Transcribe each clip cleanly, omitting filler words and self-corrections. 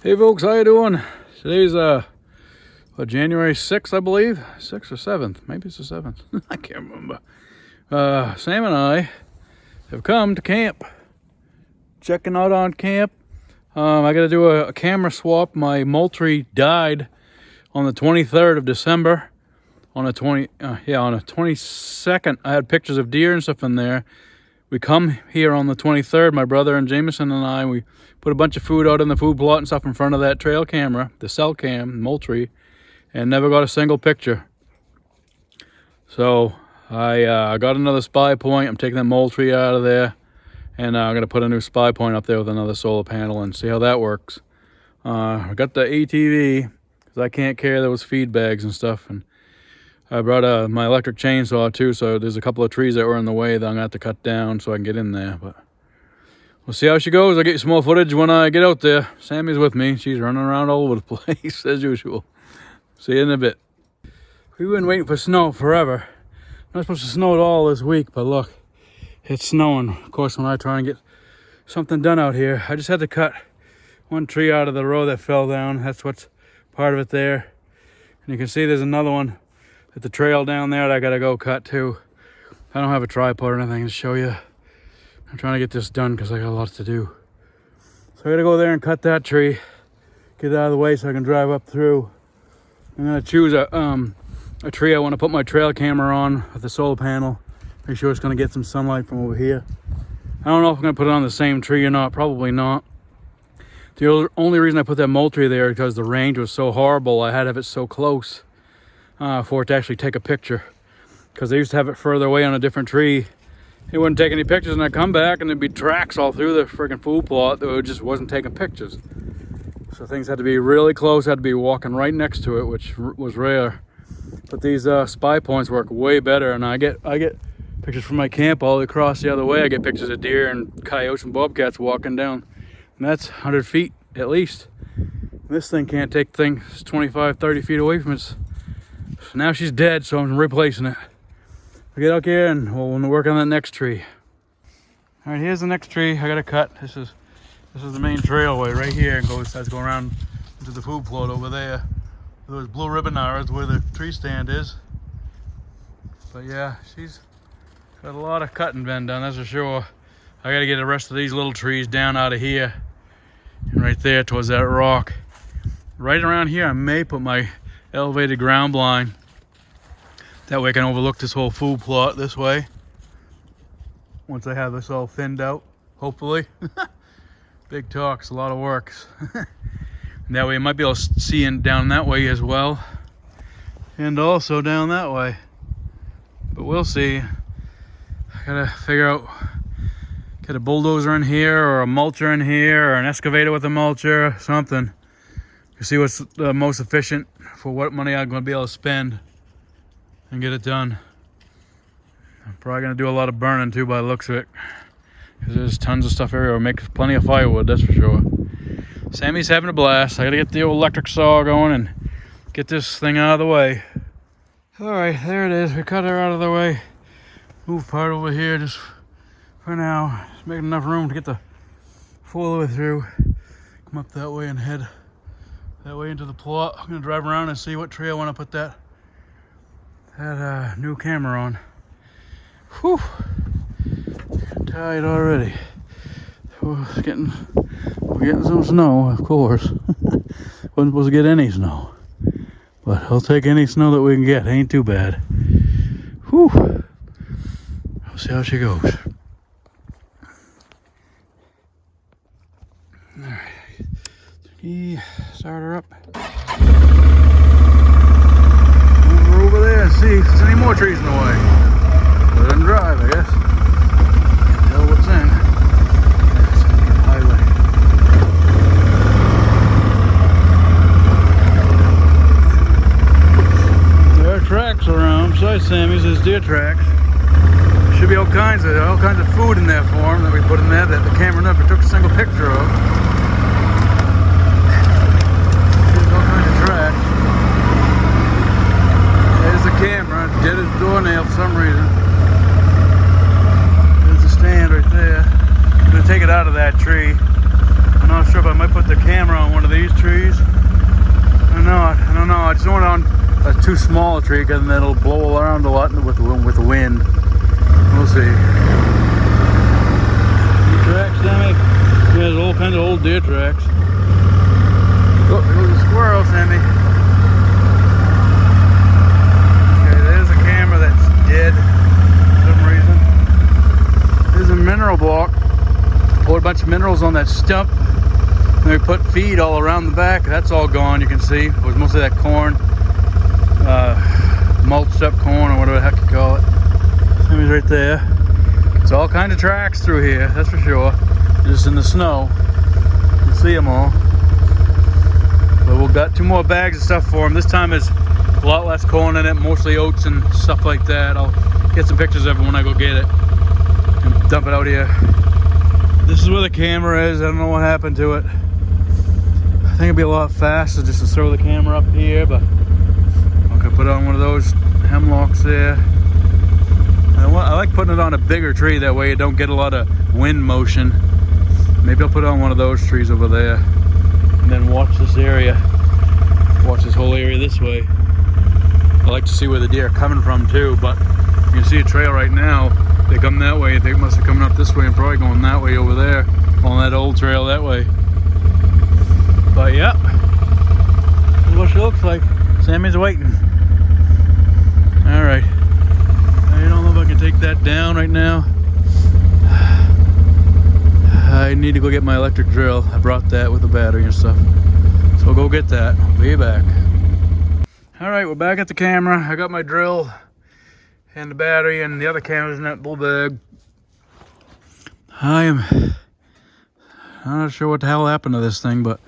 Hey folks, how you doing? Today's January 6th, I believe. 6th or 7th. Maybe it's the 7th. I can't remember. Sam and I have come to camp. Checking out on camp. I got to do a camera swap. My Moultrie died on the 23rd of December. On the 22nd, I had pictures of deer and stuff in there. We come here on the 23rd, my brother and Jameson and I, we put a bunch of food out in the food plot and stuff in front of that trail camera, the cell cam, Moultrie, and never got a single picture. So I got another SPYPOINT. I'm taking that Moultrie out of there, and I'm going to put a new SPYPOINT up there with another solar panel and see how that works. I got the ATV because I can't carry those feed bags and stuff, and I brought my electric chainsaw too, so there's a couple of trees that were in the way that I'm going to have to cut down so I can get in there. But we'll see how she goes. I'll get you some more footage when I get out there. Sammy's with me. She's running around all over the place as usual. See you in a bit. We've been waiting for snow forever. Not supposed to snow at all this week, but look, it's snowing. Of course, when I try and get something done out here, I just had to cut one tree out of the row that fell down. That's what's part of it there. And you can see there's another one at the trail down there that I gotta go cut too. I don't have a tripod or anything to show you. I'm trying to get this done because I got a lot to do. So I gotta go there and cut that tree, get it out of the way so I can drive up through. I'm gonna choose a tree I want to put my trail camera on with the solar panel. Make sure it's gonna get some sunlight from over here. I don't know if I'm gonna put it on the same tree or not. Probably not. The only reason I put that Moultrie there is because the range was so horrible. I had to have it so close for it to actually take a picture, because I used to have it further away on a different tree. It wouldn't take any pictures, and I'd come back and there'd be tracks all through the freaking food plot that it just wasn't taking pictures. So things had to be really close. I had to be walking right next to it, which was rare. But these SPYPOINTs work way better, and I get pictures from my camp all across the other way. I get pictures of deer and coyotes and bobcats walking down, and that's 100 feet at least. This thing can't take things 25, 30 feet away from us. So now she's dead, so I'm replacing it. We'll get out here and we'll work on that next tree. All right, here's the next tree I gotta cut. This is the main trailway right here, and starts going around into the food plot over there. Those blue ribbon arrows where the tree stand is. But yeah, she's got a lot of cutting been done, that's for sure. I gotta get the rest of these little trees down out of here and right there towards that rock. Right around here, I may put my elevated ground blind. That way I can overlook this whole food plot this way. Once I have this all thinned out, hopefully. Big talks, a lot of works. And that way I might be able to see in down that way as well. And also down that way. But we'll see. I gotta figure out, get a bulldozer in here, or a mulcher in here, or an excavator with a mulcher, something. To see what's the most efficient for what money I'm going to be able to spend and get it done. I'm probably going to do a lot of burning too by the looks of it, because there's tons of stuff everywhere. Makes plenty of firewood, that's for sure. Sammy's having a blast. I got to get the old electric saw going and get this thing out of the way. Alright, there it is. We cut her out of the way. Move part over here just for now. Just making enough room to get the full way through. Come up that way and head that way into the plot. I'm gonna drive around and see what tree I want to put that new camera on. Whew, tired already. We're getting some snow, of course. Wasn't supposed to get any snow, but I'll take any snow that we can get. Ain't too bad. Whew. I'll see how she goes. All right. Start her up. Move her over there and see if there's any more trees in the way. Let them drive, I guess. Can't tell what's in. It's a highway. There are tracks around. Besides Sammy's, there's deer tracks. Should be all kinds of food in there for them that we put in there that the camera never took a single picture of. There's the camera, dead as a doornail for some reason. There's the stand right there. I'm gonna take it out of that tree. I'm not sure if I might put the camera on one of these too small a tree because then it'll blow around a lot with the wind. We'll see. Any tracks, Sammy? Yeah, there's all kinds of old deer tracks. Oh, there goes a squirrel, Sammy. Okay, there's a camera that's dead for some reason. There's a mineral block. Poured a bunch of minerals on that stump. And we put feed all around the back. That's all gone, you can see. It was mostly that corn. Mulched up corn or whatever the heck you call it. Sammy's right there. It's all kind of tracks through here, that's for sure. Just in the snow. You can see them all. But we've got 2 more bags of stuff for him. This time is a lot less corn in it, mostly oats and stuff like that. I'll get some pictures of it when I go get it and dump it out here. This is where the camera is. I don't know what happened to it. I think it'd be a lot faster just to throw the camera up here, but I'm gonna put it on one of those hemlocks there. I like putting it on a bigger tree, that way you don't get a lot of wind motion. Maybe I'll put it on one of those trees over there and then watch this area, watch this whole area this way. I like to see where the deer are coming from too, but you can see a trail right now. They come that way, they must have coming up this way and probably going that way over there on that old trail that way. But yeah, this is what she looks like. Sammy's waiting. All right. I don't know if I can take that down right now. I need to go get my electric drill. I brought that with the battery and stuff. So I'll go get that. I'll be back. All right, we're back at the camera. I got my drill and the battery and the other camera's in that little bag. I'm not sure what the hell happened to this thing, but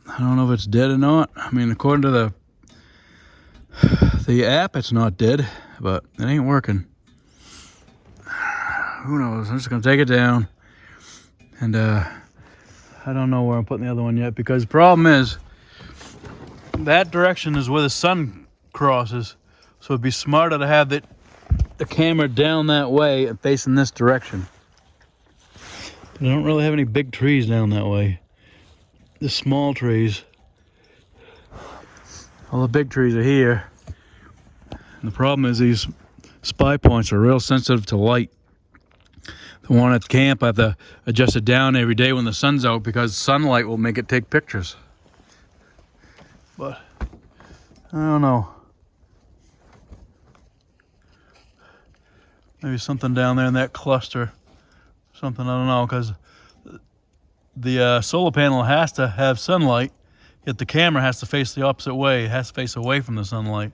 I don't know if it's dead or not. I mean, according to the app, it's not dead, but it ain't working. Who knows? I'm just gonna take it down, and I don't know where I'm putting the other one yet, because the problem is that direction is where the sun crosses, so it'd be smarter to have the camera down that way and facing this direction. But I don't really have any big trees down that way. The small trees. All the big trees are here. And the problem is these spy points are real sensitive to light. The one at camp, I have to adjust it down every day when the sun's out, because sunlight will make it take pictures. But I don't know. Maybe something down there in that cluster. Something, I don't know, because the solar panel has to have sunlight, yet the camera has to face the opposite way. It has to face away from the sunlight.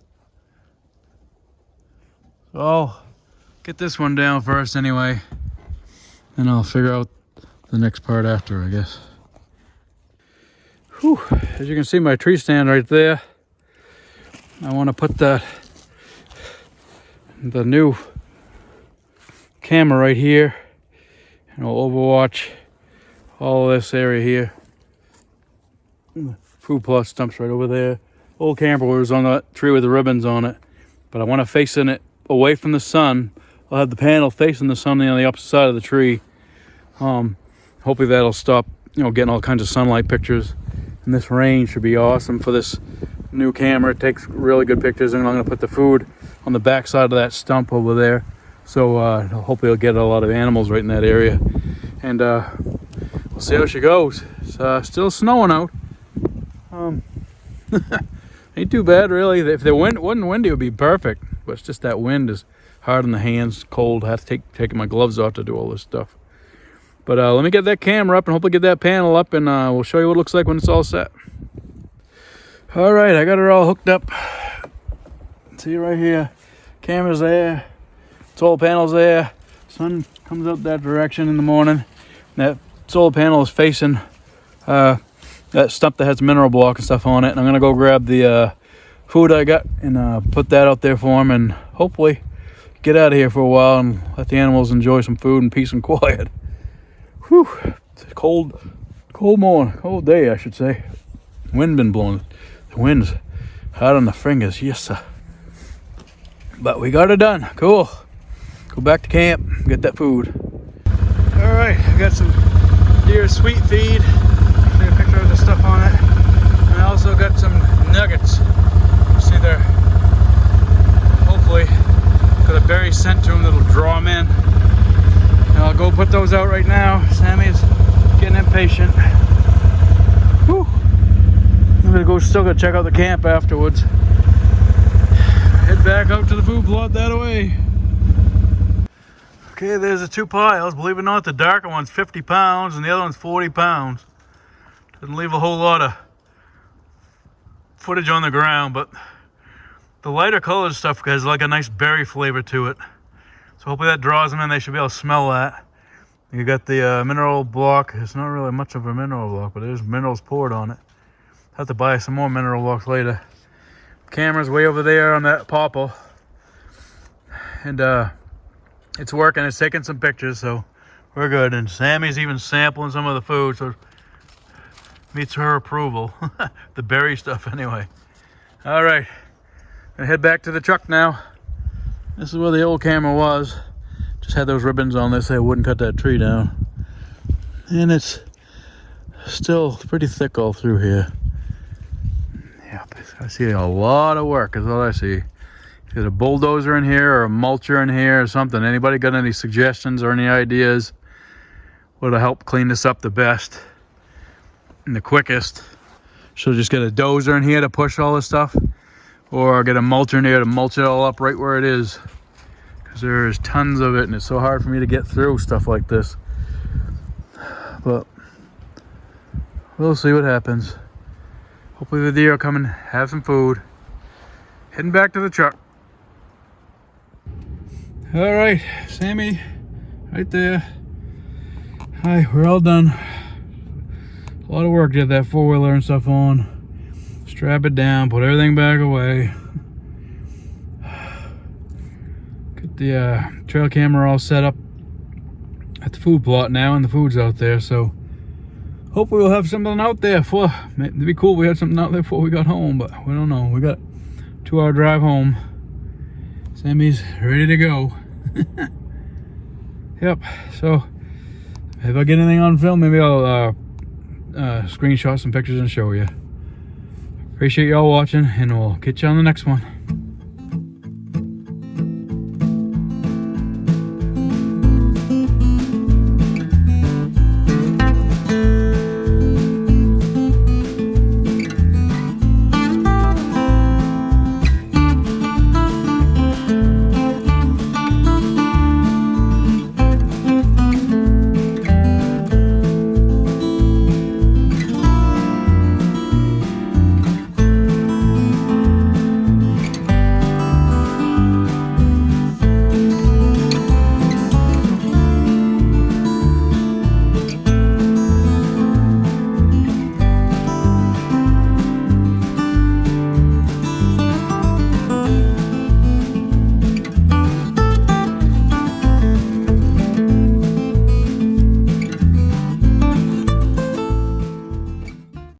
So I'll get this one down first anyway, and I'll figure out the next part after, I guess. Whew. As you can see, my tree stand right there. I want to put the new camera right here, and I'll overwatch all this area here. Food Plus stumps right over there. Old camper was on that tree with the ribbons on it, but I want to facing it away from the sun. I'll have the panel facing the sun on the opposite side of the tree. Hopefully that'll stop, getting all kinds of sunlight pictures. And this rain should be awesome for this new camera. It takes really good pictures, and I'm going to put the food on the back side of that stump over there. So hopefully I'll get a lot of animals right in that area. And we'll see how she goes. It's still snowing out. Ain't too bad, really. If the wind wasn't windy, it would be perfect. But it's just that wind is hard on the hands, cold. I have to take my gloves off to do all this stuff. But let me get that camera up and hopefully get that panel up, and we'll show you what it looks like when it's all set. All right, I got her all hooked up. See right here, camera's there, solar panel's there. Sun comes out that direction in the morning. That solar panel is facing that stump that has mineral block and stuff on it. And I'm gonna go grab the food I got and put that out there for him, and hopefully get out of here for a while and let the animals enjoy some food in peace and quiet. Whew, it's a cold morning, cold day, I should say. Wind been blowing. The wind's hot on the fingers, yes sir. But we got it done, cool. Go back to camp, get that food. All right, I got some deer sweet feed. Take a picture of the stuff on it. And I also got some nuggets. See, they're go still gotta check out the camp afterwards. Head back out to the food plot that way. Okay, there's the two piles. Believe it or not, the darker one's 50 pounds and the other one's 40 pounds. Doesn't leave a whole lot of footage on the ground, but the lighter colored stuff has like a nice berry flavor to it. So hopefully that draws them in. They should be able to smell that. You got the mineral block. It's not really much of a mineral block, but there's minerals poured on it. Have to buy some more mineral blocks later. Camera's way over there on that popple. And it's working. It's taking some pictures, so we're good. And Sammy's even sampling some of the food, so meets her approval. The berry stuff anyway. All right, gonna head back to the truck now. This is where the old camera was. Just had those ribbons on this. I wouldn't cut that tree down. And it's still pretty thick all through here. Yep, I see a lot of work is all I see. There's a bulldozer in here or a mulcher in here or something. Anybody got any suggestions or any ideas? What'll help clean this up the best and the quickest? She'll just get a dozer in here to push all this stuff, or get a mulcher in here to mulch it all up right where it is. Because there's tons of it and it's so hard for me to get through stuff like this. But we'll see what happens. Hopefully the deer will come and have some food. Heading back to the truck. All right, Sammy, right there. Hi, we're all done. A lot of work to get that four-wheeler and stuff on. Strap it down, put everything back away. Get the trail camera all set up at the food plot now, and the food's out there, so hopefully we'll have something out there for, it'd be cool if we had something out there before we got home, but we don't know. We got a 2-hour drive home. Sammy's ready to go. Yep, so if I get anything on film, maybe I'll screenshot some pictures and show you. Appreciate y'all watching, and we'll catch you on the next one.